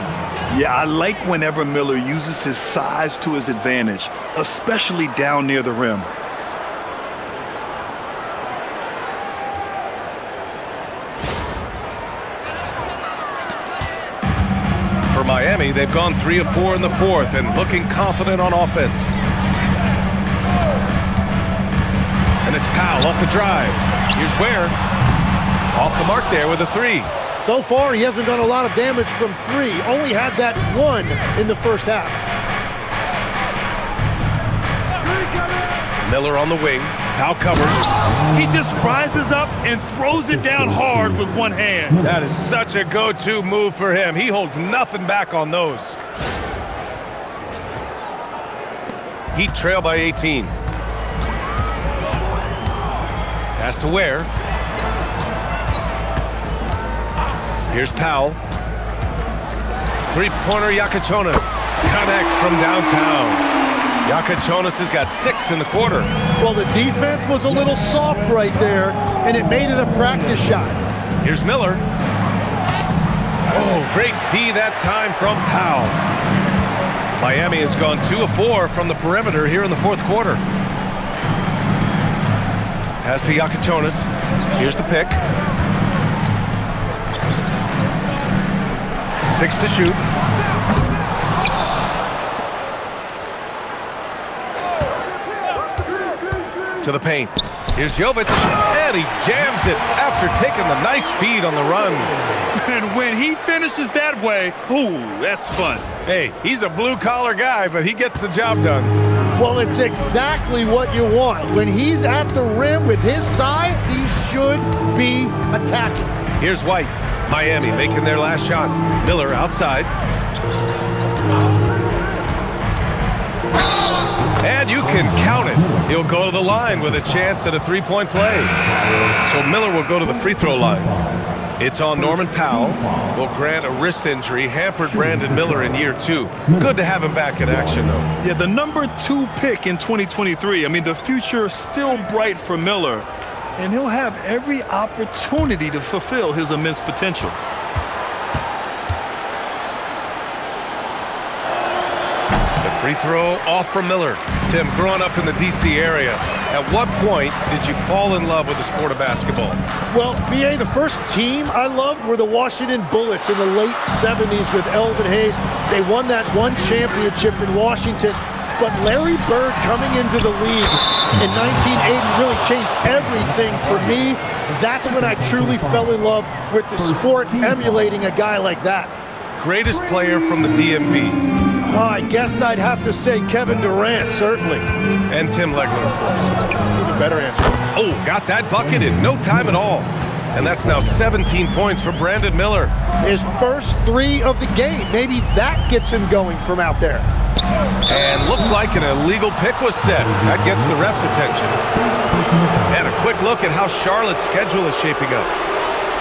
Yeah, I like whenever Miller uses his size to his advantage, especially down near the rim. For Miami, they've gone 3 of 4 in the fourth and looking confident on offense. And it's Powell off the drive. Here's Ware. Off the mark there with a 3. So far, he hasn't done a lot of damage from 3. Only had that 1 in the first half. Miller on the wing. Powell covers. He just rises up and throws it down hard with one hand. That is such a go-to move for him. He holds nothing back on those. Heat trail by 18. Pass to Ware. Here's Powell. Three-pointer Yakachonis connects from downtown. Yakachonis has got 6 in the quarter. Well, the defense was a little soft right there, and it made it a practice shot. Here's Miller. Oh, great D that time from Powell. Miami has gone 2 of 4 from the perimeter here in the fourth quarter. Pass to Yakachonis. Here's the pick. 6 to shoot. To the paint. Here's Jovic, and he jams it after taking the nice feed on the run. And when he finishes that way, ooh, that's fun. Hey, he's a blue-collar guy, but he gets the job done. Well, it's exactly what you want. When he's at the rim with his size, he should be attacking. Here's White. Miami making their last shot. Miller outside. And you can count it. He'll go to the line with a chance at a three-point play. So Miller will go to the free throw line. It's on Norman Powell. Will grant a wrist injury, hampered Brandon Miller in year 2. Good to have him back in action, though. Yeah, the number 2 pick in 2023. I mean, the future still bright for Miller, and he'll have every opportunity to fulfill his immense potential. Free throw off from Miller. Tim, growing up in the D.C. area, at what point did you fall in love with the sport of basketball? Well, B.A., the first team I loved were the Washington Bullets in the late 70s with Elvin Hayes. They won that one championship in Washington. But Larry Bird coming into the league in 1980 really changed everything for me. That's when I truly fell in love with the sport, emulating a guy like that. Greatest player from the DMV? I guess I'd have to say Kevin Durant, certainly. And Tim Legler, of course. Even better answer. Oh, got that bucket in no time at all. And that's now 17 points for Brandon Miller. His first 3 of the game. Maybe that gets him going from out there. And looks like an illegal pick was set. That gets the ref's attention. And a quick look at how Charlotte's schedule is shaping up.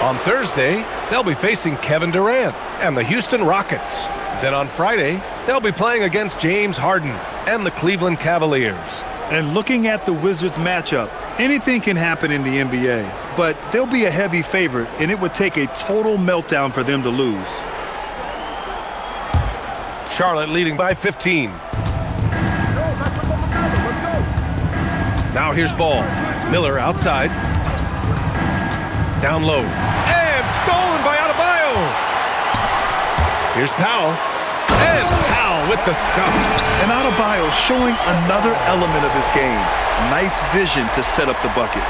On Thursday, they'll be facing Kevin Durant and the Houston Rockets. Then on Friday, they'll be playing against James Harden and the Cleveland Cavaliers. And looking at the Wizards matchup, anything can happen in the NBA, but they'll be a heavy favorite, and it would take a total meltdown for them to lose. Charlotte leading by 15. Now here's Ball. Miller outside. Down low. And stolen by Adebayo. Here's Powell. And Powell with the stuff. And Adebayo showing another element of his game. Nice vision to set up the bucket.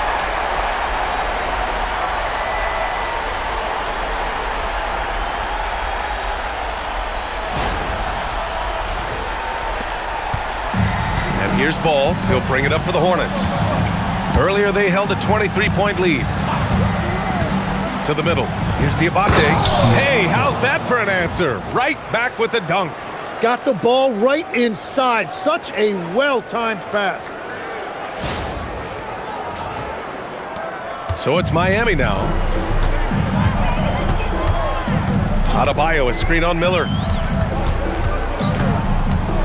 And here's Ball. He'll bring it up for the Hornets. Earlier they held a 23-point lead. To the middle. Here's Diabate. Hey, how's that for an answer? Right back with the dunk. Got the ball right inside. Such a well-timed pass. So it's Miami now. Adebayo, a screen on Miller.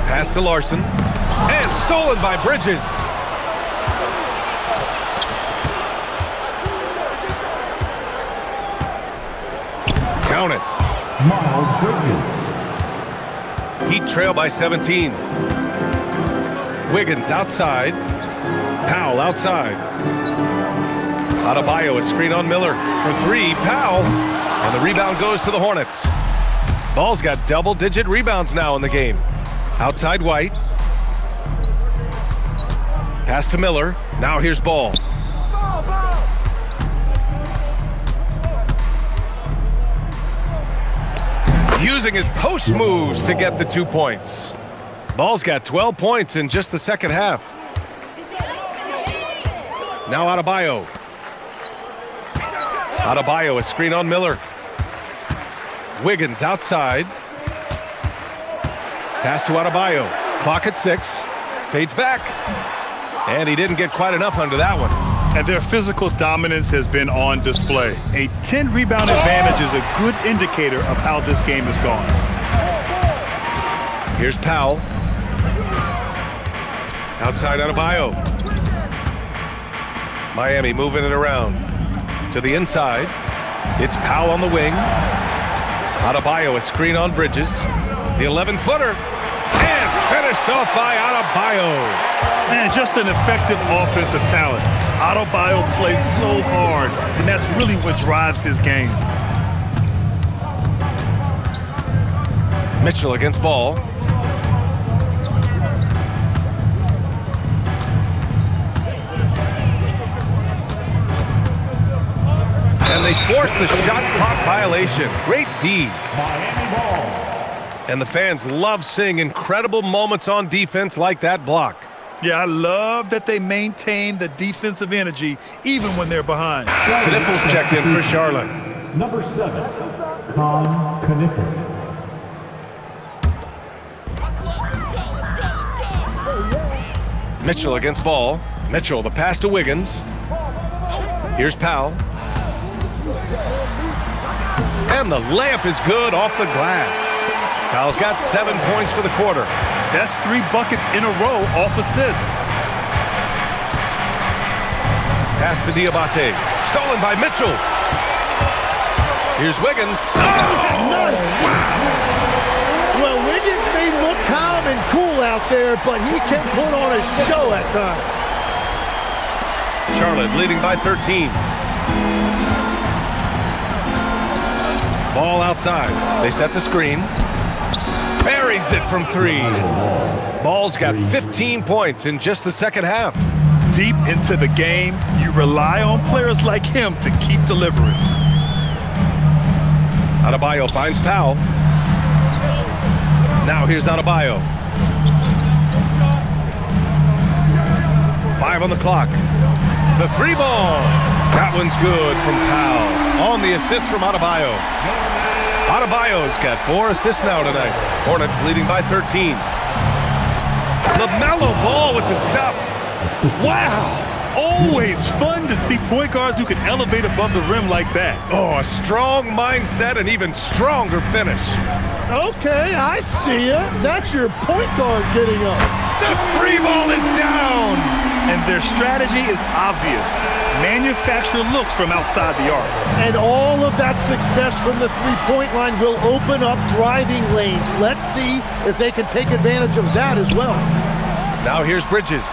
Pass to Larson. And stolen by Bridges. Count it. Miles Bridges. Heat trail by 17. Wiggins outside. Powell outside. Adebayo, a screen on Miller. For 3, Powell. And the rebound goes to the Hornets. Ball's got double-digit rebounds now in the game. Outside White. Pass to Miller. Now here's Ball. Using his post moves to get the 2 points. Ball's got 12 points in just the second half. Now Adebayo. Adebayo, a screen on Miller. Wiggins outside. Pass to Adebayo. Clock at 6. Fades back. And he didn't get quite enough under that one. And their physical dominance has been on display. A 10-rebound advantage is a good indicator of how this game has gone. Here's Powell. Outside Adebayo. Miami moving it around. To the inside. It's Powell on the wing. Adebayo, a screen on Bridges. The 11-footer. And finished off by Adebayo. Man, just an effective offensive talent. Adebayo plays so hard, and that's really what drives his game. Mitchell against Ball. And they forced the shot clock violation. Great D. Miami ball. And the fans love seeing incredible moments on defense like that block. Yeah, I love that they maintain the defensive energy even when they're behind. Knipples checked in for Charlotte. Number 7, Knippel. Mitchell against Ball. Mitchell, the pass to Wiggins. Here's Powell. And the layup is good off the glass. Powell's got 7 points for the quarter. That's 3 buckets in a row off assist. Pass to Diabate. Stolen by Mitchell. Here's Wiggins. Oh! Nice. Well, Wiggins may look calm and cool out there, but he can put on a show at times. Charlotte leading by 13. Ball outside. They set the screen. Buries it from 3. Ball's got 15 points in just the second half. Deep into the game, you rely on players like him to keep delivering. Adebayo finds Powell. Now here's Adebayo. 5 on the clock. The 3 ball. That one's good from Powell. On the assist from Adebayo. Adebayo's got 4 assists now tonight. Hornets leading by 13. LaMelo Ball with the stuff. Wow! Always fun to see point guards who can elevate above the rim like that. Oh, a strong mindset and even stronger finish. Okay, I see ya. That's your point guard getting up. The 3 ball is down. And their strategy is obvious. Manufacture looks from outside the arc. And all of that success from the three-point line will open up driving lanes. Let's see if they can take advantage of that as well. Now here's Bridges.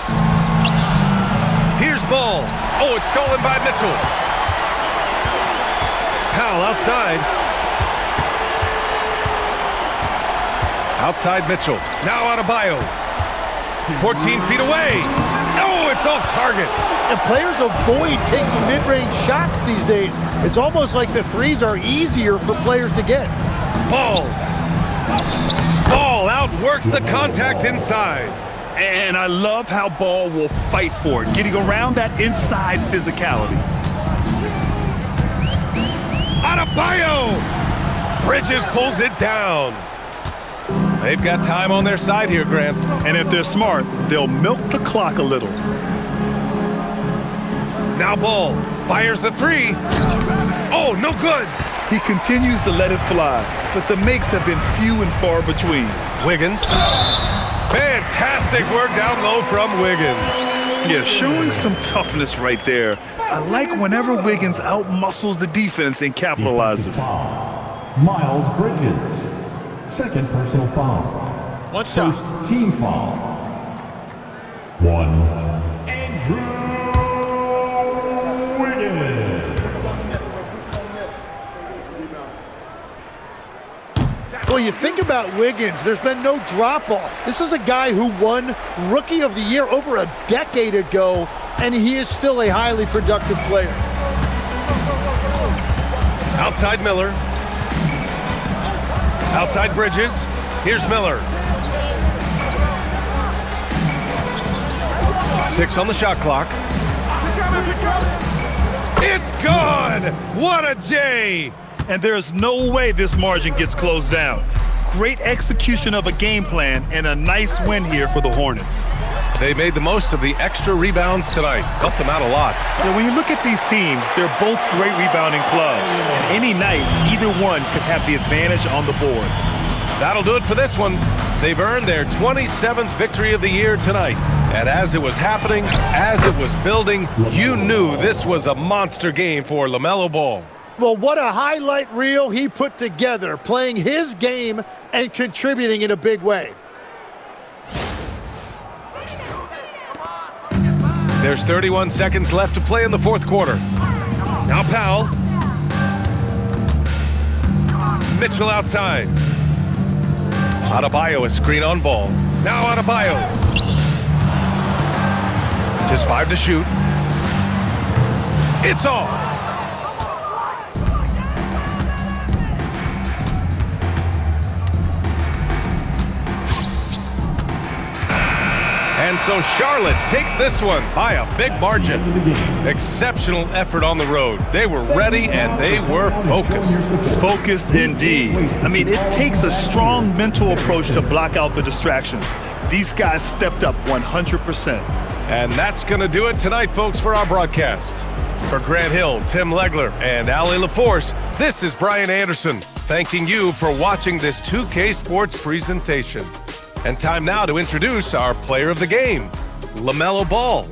Here's Ball. Oh, it's stolen by Mitchell. Powell outside. Outside Mitchell. Now Adebayo. 14 feet away. Oh, it's off target. And players avoid taking mid-range shots these days. It's almost like the threes are easier for players to get. Ball. Ball outworks the contact inside. And I love how Ball will fight for it, getting around that inside physicality. Adebayo! Bridges pulls it down. They've got time on their side here, Grant. And if they're smart, they'll milk the clock a little. Now Ball fires the 3. Oh, no good. He continues to let it fly, but the makes have been few and far between. Wiggins. Fantastic work down low from Wiggins. Yeah, showing some toughness right there. I like whenever Wiggins outmuscles the defense and capitalizes. Miles Bridges. Second personal foul. One shot. First team foul. 1. Andrew Wiggins. Well, you think about Wiggins, there's been no drop-off. This is a guy who won Rookie of the Year over a decade ago, and he is still a highly productive player. Outside Miller. Outside Bridges. Here's Miller. 6 on the shot clock. It's gone! What a J! And there's no way this margin gets closed down. Great execution of a game plan and a nice win here for the Hornets. They made the most of the extra rebounds tonight. Helped them out a lot. Yeah, when you look at these teams, they're both great rebounding clubs. And any night, either one could have the advantage on the boards. That'll do it for this one. They've earned their 27th victory of the year tonight. And as it was happening, as it was building, you knew this was a monster game for LaMelo Ball. Well, what a highlight reel he put together, playing his game and contributing in a big way. There's 31 seconds left to play in the fourth quarter. Now Powell. Mitchell outside. Adebayo, a screen on Ball. Now Adebayo. Just 5 to shoot. It's off. And so Charlotte takes this one by a big margin. Exceptional effort on the road. They were ready and they were focused. Focused indeed. I mean, it takes a strong mental approach to block out the distractions. These guys stepped up 100%. And that's going to do it tonight, folks, for our broadcast. For Grant Hill, Tim Legler, and Ali LaForce, this is Brian Anderson, thanking you for watching this 2K Sports presentation. And time now to introduce our player of the game, LaMelo Ball.